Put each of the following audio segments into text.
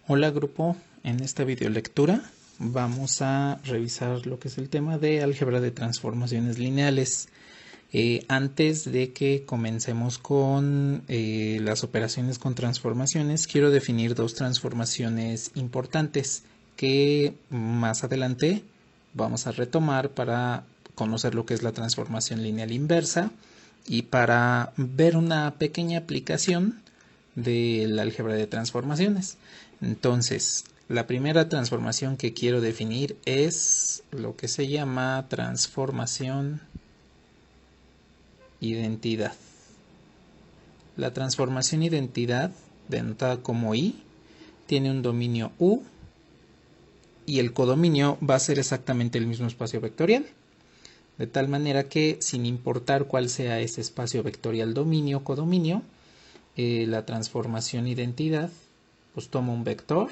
Hola grupo, en esta videolectura vamos a revisar lo que es el tema de álgebra de transformaciones lineales. Antes de que comencemos con las operaciones con transformaciones, quiero definir dos transformaciones importantes que más adelante vamos a retomar para conocer lo que es la transformación lineal inversa y para ver una pequeña aplicación del álgebra de transformaciones. Entonces, la primera transformación que quiero definir es lo que se llama transformación identidad. La transformación identidad, denotada como I, tiene un dominio U y el codominio va a ser exactamente el mismo espacio vectorial. De tal manera que, sin importar cuál sea ese espacio vectorial dominio o codominio, la transformación identidad pues toma un vector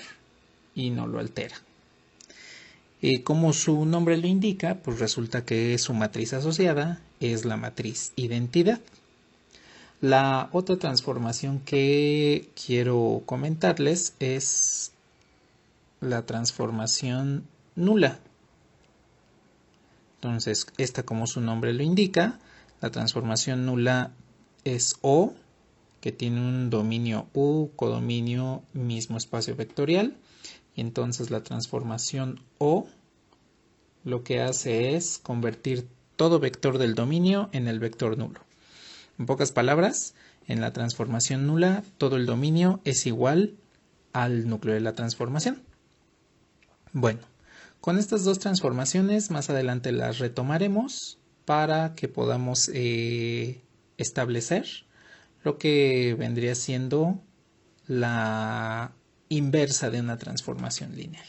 y no lo altera. Como su nombre lo indica, pues resulta que su matriz asociada es la matriz identidad. La otra transformación que quiero comentarles es la transformación nula. Entonces, esta, como su nombre lo indica, la transformación nula es O, que tiene un dominio U, codominio, mismo espacio vectorial. Y entonces la transformación O lo que hace es convertir todo vector del dominio en el vector nulo. En pocas palabras, en la transformación nula, todo el dominio es igual al núcleo de la transformación. Bueno, con estas dos transformaciones más adelante las retomaremos para que podamos establecer lo que vendría siendo la inversa de una transformación lineal.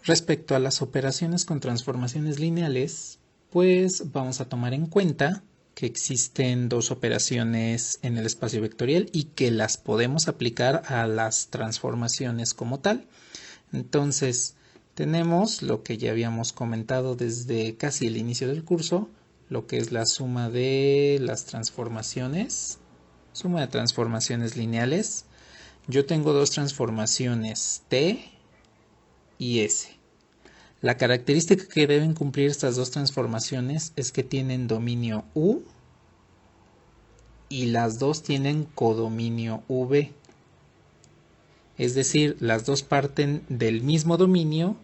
Respecto a las operaciones con transformaciones lineales, pues vamos a tomar en cuenta que existen dos operaciones en el espacio vectorial y que las podemos aplicar a las transformaciones como tal. Entonces, tenemos lo que ya habíamos comentado desde casi el inicio del curso, lo que es la suma de las transformaciones, suma de transformaciones lineales. Yo tengo dos transformaciones T y S. La característica que deben cumplir estas dos transformaciones es que tienen dominio U y las dos tienen codominio V. Es decir, las dos parten del mismo dominio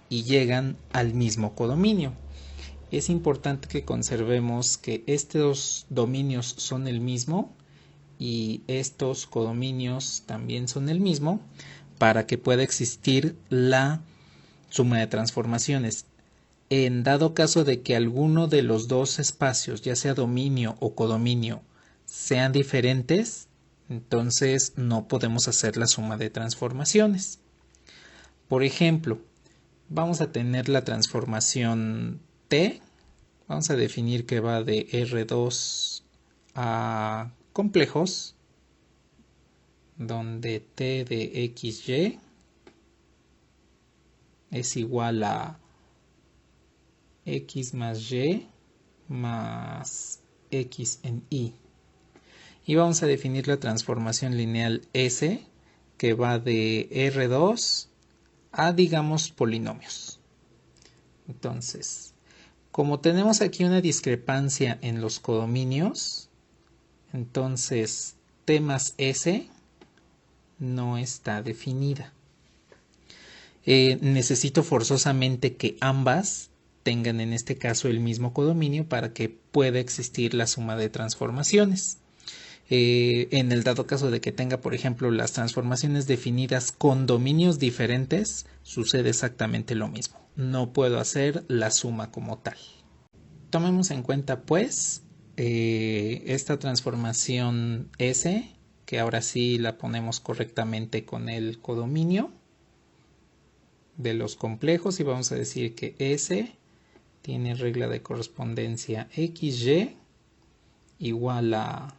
y llegan al mismo codominio. Es importante que conservemos que estos dominios son el mismo y estos codominios también son el mismo para que pueda existir la suma de transformaciones. En dado caso de que alguno de los dos espacios, ya sea dominio o codominio, sean diferentes, entonces no podemos hacer la suma de transformaciones. Por ejemplo, vamos a tener la transformación T. Vamos a definir que va de R2 a complejos, donde T de XY es igual a X más Y más X en Y. Y vamos a definir la transformación lineal S, que va de R2 a, digamos, polinomios. Entonces, como tenemos aquí una discrepancia en los codominios, entonces T más S no está definida. Necesito forzosamente que ambas tengan en este caso el mismo codominio para que pueda existir la suma de transformaciones. En el dado caso de que tenga, por ejemplo, las transformaciones definidas con dominios diferentes, sucede exactamente lo mismo. No puedo hacer la suma como tal. Tomemos en cuenta, pues, esta transformación S, que ahora sí la ponemos correctamente con el codominio de los complejos y vamos a decir que S tiene regla de correspondencia XY igual a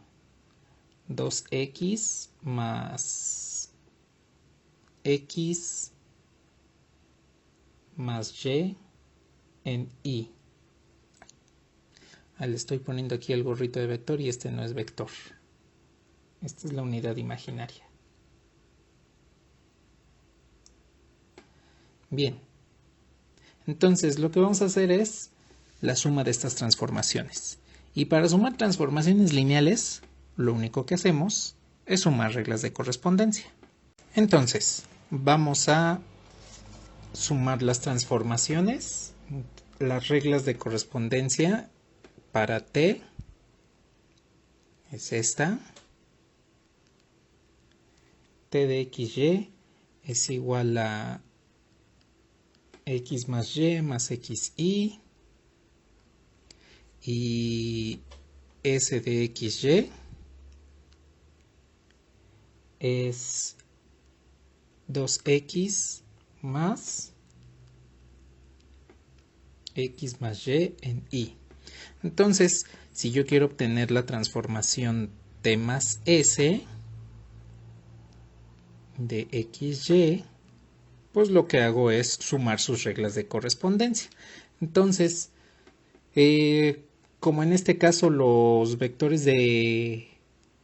2x más x más y en y. Le estoy poniendo aquí el gorrito de vector y este no es vector. Esta es la unidad imaginaria. Bien, entonces lo que vamos a hacer es la suma de estas transformaciones. Y para sumar transformaciones lineales, lo único que hacemos es sumar reglas de correspondencia. Entonces, vamos a sumar las transformaciones, las reglas de correspondencia para t es esta. T de xy es igual a x más y más xy. Y s de xy es 2x más x más y en y. Entonces, si yo quiero obtener la transformación t más s de xy, pues lo que hago es sumar sus reglas de correspondencia. Entonces, como en este caso los vectores de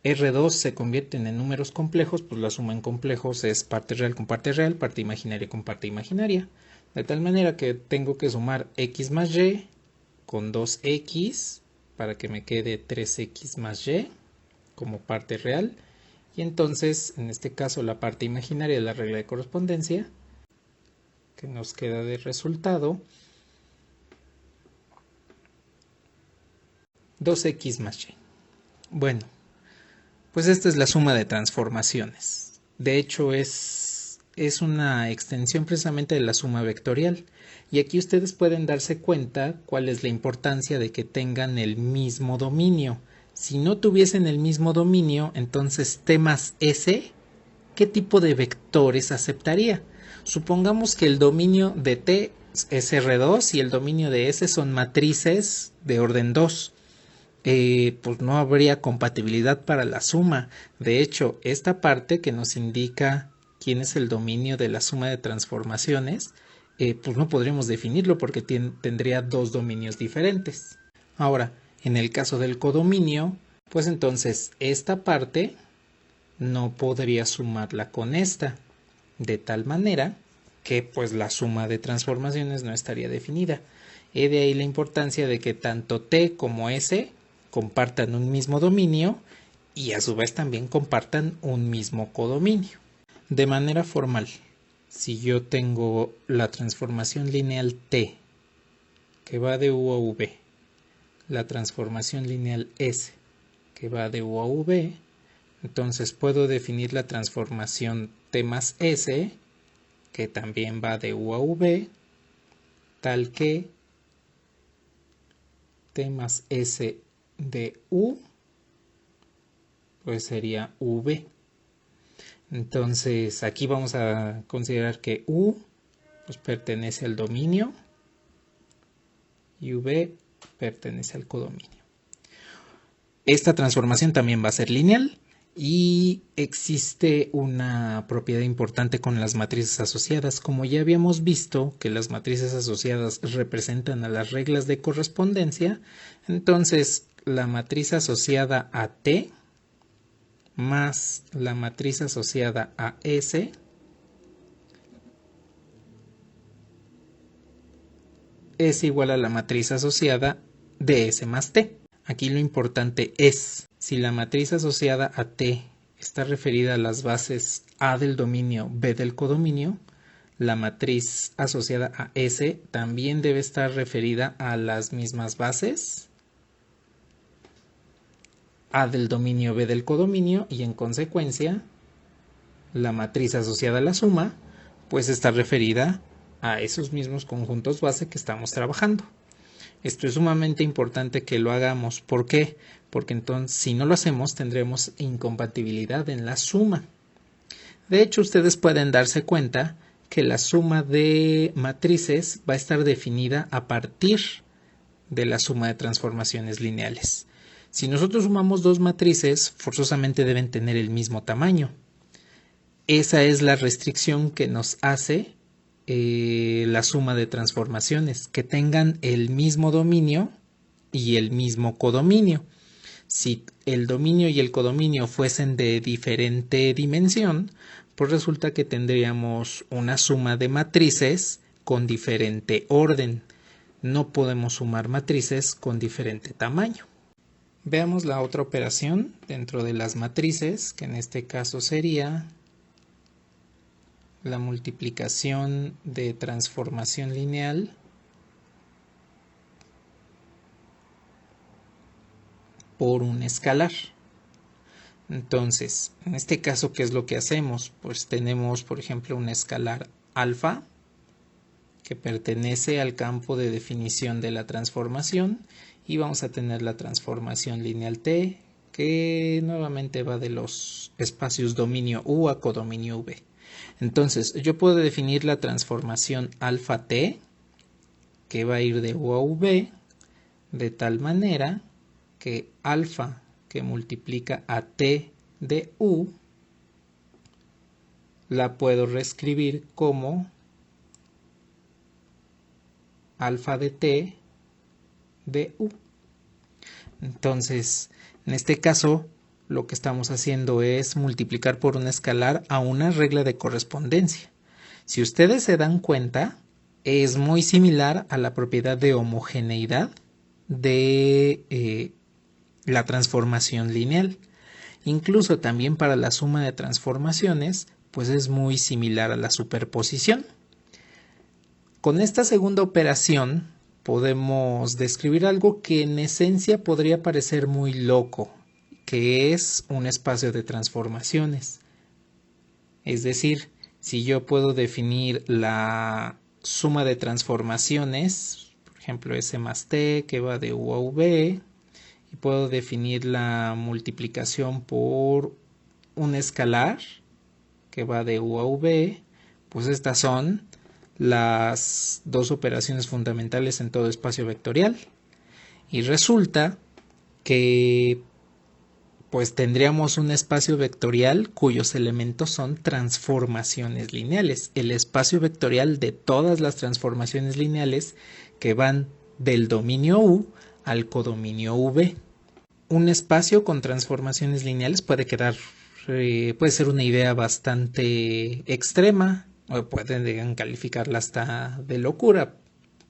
R2 se convierten en números complejos, pues la suma en complejos es parte real con parte real, parte imaginaria con parte imaginaria. De tal manera que tengo que sumar x más y con 2x para que me quede 3x más y como parte real. Y entonces, en este caso, la parte imaginaria de la regla de correspondencia, que nos queda de resultado 2x más y. Bueno, pues esta es la suma de transformaciones. De hecho, es una extensión precisamente de la suma vectorial. Y aquí ustedes pueden darse cuenta cuál es la importancia de que tengan el mismo dominio. Si no tuviesen el mismo dominio, entonces t más s, ¿qué tipo de vectores aceptaría? Supongamos que el dominio de t es R2 y el dominio de s son matrices de orden 2. Pues no habría compatibilidad para la suma. De hecho, esta parte que nos indica quién es el dominio de la suma de transformaciones, pues no podríamos definirlo porque tendría dos dominios diferentes. Ahora, en el caso del codominio, pues entonces esta parte no podría sumarla con esta, de tal manera que pues la suma de transformaciones no estaría definida. Y de ahí la importancia de que tanto t como s compartan un mismo dominio y a su vez también compartan un mismo codominio. De manera formal, si yo tengo la transformación lineal t que va de u a v, la transformación lineal s que va de u a v, entonces puedo definir la transformación t más s que también va de u a v, tal que t más s de u pues sería v. Entonces aquí vamos a considerar que u pues pertenece al dominio y v pertenece al codominio. Esta transformación también va a ser lineal y existe una propiedad importante con las matrices asociadas. Como ya habíamos visto que las matrices asociadas representan a las reglas de correspondencia, entonces la matriz asociada a T más la matriz asociada a S es igual a la matriz asociada de S más T. Aquí lo importante es, si la matriz asociada a T está referida a las bases A del dominio, B del codominio, la matriz asociada a S también debe estar referida a las mismas bases A del dominio, B del codominio, y en consecuencia la matriz asociada a la suma pues está referida a esos mismos conjuntos base que estamos trabajando. Esto es sumamente importante que lo hagamos. ¿Por qué? Porque entonces si no lo hacemos tendremos incompatibilidad en la suma. De hecho, ustedes pueden darse cuenta que la suma de matrices va a estar definida a partir de la suma de transformaciones lineales. Si nosotros sumamos dos matrices, forzosamente deben tener el mismo tamaño. Esa es la restricción que nos hace la suma de transformaciones, que tengan el mismo dominio y el mismo codominio. Si el dominio y el codominio fuesen de diferente dimensión, Pues resulta que tendríamos una suma de matrices con diferente orden. No podemos sumar matrices con diferente tamaño. Veamos la otra operación dentro de las matrices, que en este caso sería la multiplicación de transformación lineal por un escalar. Entonces, en este caso, ¿qué es lo que hacemos? Pues tenemos, por ejemplo, un escalar alfa que pertenece al campo de definición de la transformación y vamos a tener la transformación lineal t que nuevamente va de los espacios dominio U a codominio V. Entonces, yo puedo definir la transformación alfa t que va a ir de U a V de tal manera que alfa que multiplica a t de U la puedo reescribir como alfa de t de U. Entonces, en este caso, lo que estamos haciendo es multiplicar por un escalar a una regla de correspondencia. Si ustedes se dan cuenta, es muy similar a la propiedad de homogeneidad de la transformación lineal. Incluso también para la suma de transformaciones, pues es muy similar a la superposición. Con esta segunda operación podemos describir algo que en esencia podría parecer muy loco, que es un espacio de transformaciones. Es decir, si yo puedo definir la suma de transformaciones, por ejemplo S más T que va de U a V, y puedo definir la multiplicación por un escalar que va de U a V, pues estas son las dos operaciones fundamentales en todo espacio vectorial. Y resulta que pues tendríamos un espacio vectorial cuyos elementos son transformaciones lineales. El espacio vectorial de todas las transformaciones lineales que van del dominio U al codominio V. Un espacio con transformaciones lineales puede ser una idea bastante extrema, o pueden calificarla hasta de locura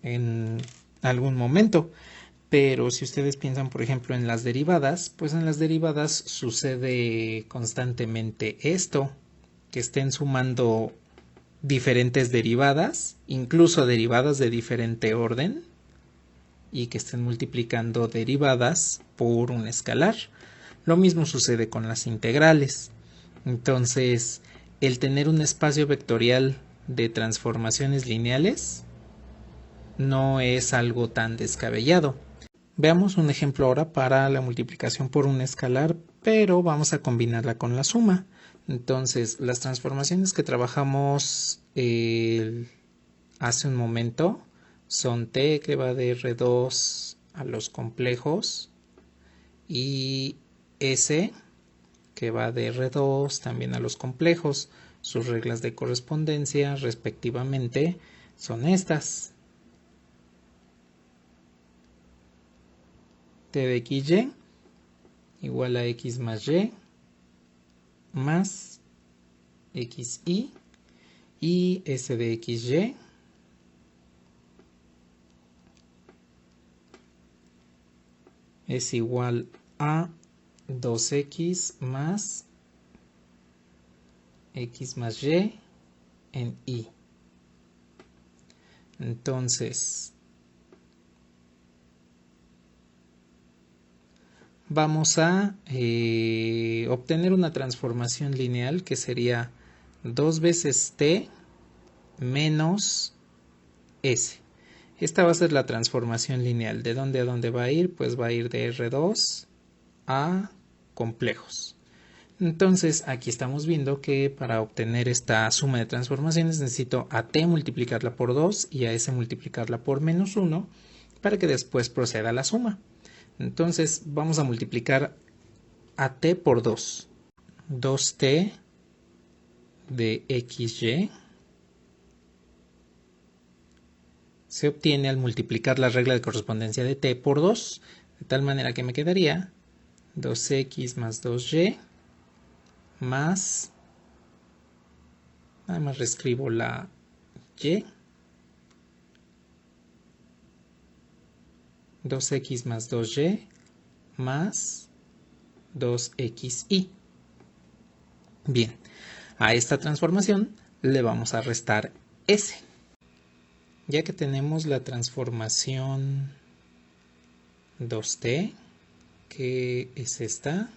en algún momento. Pero si ustedes piensan, por ejemplo, en las derivadas, pues en las derivadas sucede constantemente esto, que estén sumando diferentes derivadas, incluso derivadas de diferente orden, y que estén multiplicando derivadas por un escalar. Lo mismo sucede con las integrales. Entonces, el tener un espacio vectorial de transformaciones lineales no es algo tan descabellado. Veamos un ejemplo ahora para la multiplicación por un escalar, pero vamos a combinarla con la suma. Entonces, las transformaciones que trabajamos hace un momento son t que va de R2 a los complejos y s que va de R2 también a los complejos. Sus reglas de correspondencia respectivamente son estas. T de xy igual a x más y más xy y s de xy es igual a 2x más x más y en y. Entonces, vamos a obtener una transformación lineal que sería 2 veces t menos s. Esta va a ser la transformación lineal. ¿De dónde a dónde va a ir? Pues va a ir de R2 a complejos. Entonces aquí estamos viendo que para obtener esta suma de transformaciones necesito a t multiplicarla por 2 y a s multiplicarla por menos 1 para que después proceda la suma. Entonces vamos a multiplicar a t por 2. 2t de xy se obtiene al multiplicar la regla de correspondencia de t por 2, de tal manera que me quedaría 2x más 2y más Nada más reescribo la y. 2x más 2y más 2xy. Bien, a esta transformación le vamos a restar s. Ya que tenemos la transformación 2t, que es esta,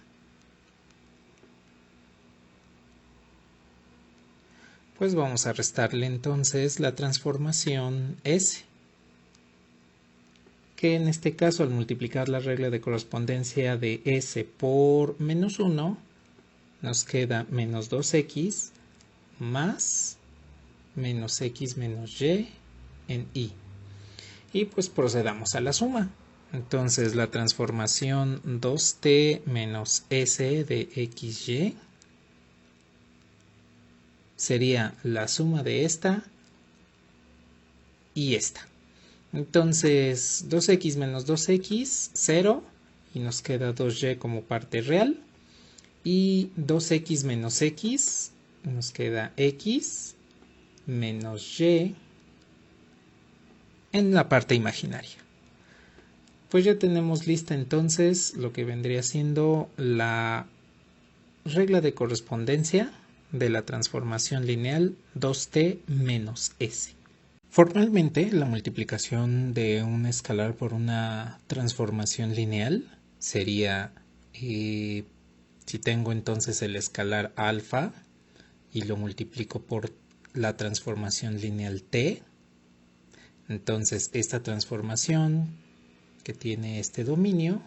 pues vamos a restarle entonces la transformación s, que en este caso al multiplicar la regla de correspondencia de s por menos 1, nos queda menos 2x más menos x menos y en y. Y pues procedamos a la suma. Entonces la transformación 2t menos s de xy sería la suma de esta y esta. Entonces 2x menos 2x, 0, y nos queda 2y como parte real. Y 2x menos x, nos queda x menos y en la parte imaginaria. Pues ya tenemos lista entonces lo que vendría siendo la regla de correspondencia de la transformación lineal 2t menos s. Formalmente, la multiplicación de un escalar por una transformación lineal sería, si tengo entonces el escalar alfa y lo multiplico por la transformación lineal t, entonces esta transformación que tiene este dominio,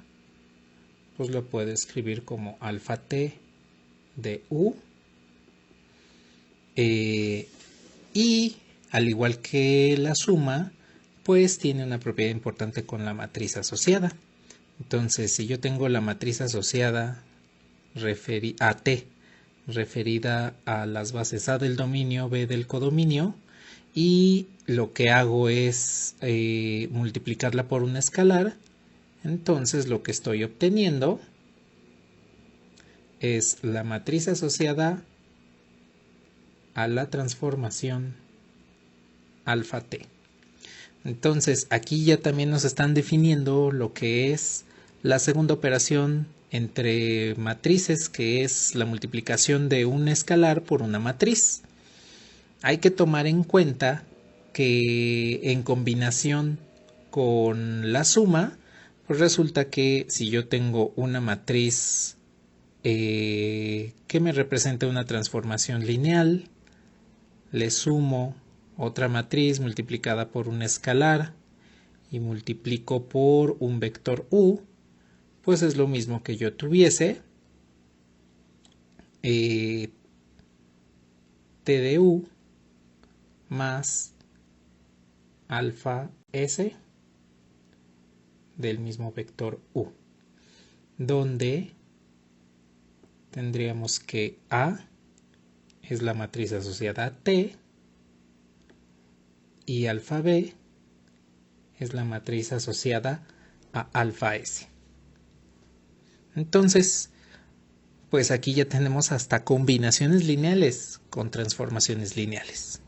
pues lo puedo escribir como alfa t de u, y al igual que la suma, pues tiene una propiedad importante con la matriz asociada. Entonces, si yo tengo la matriz asociada a t, referida a las bases a del dominio, b del codominio, y lo que hago es multiplicarla por una escalar, entonces lo que estoy obteniendo es la matriz asociada a la transformación alfa t. Entonces aquí ya también nos están definiendo lo que es la segunda operación entre matrices, que es la multiplicación de un escalar por una matriz. Hay que tomar en cuenta que en combinación con la suma, pues resulta que si yo tengo una matriz que me representa una transformación lineal, le sumo otra matriz multiplicada por un escalar y multiplico por un vector u, pues es lo mismo que yo tuviese t de u más alfa s del mismo vector u, donde tendríamos que A es la matriz asociada a T y alfa B es la matriz asociada a alfa S. Entonces, pues aquí ya tenemos hasta combinaciones lineales con transformaciones lineales.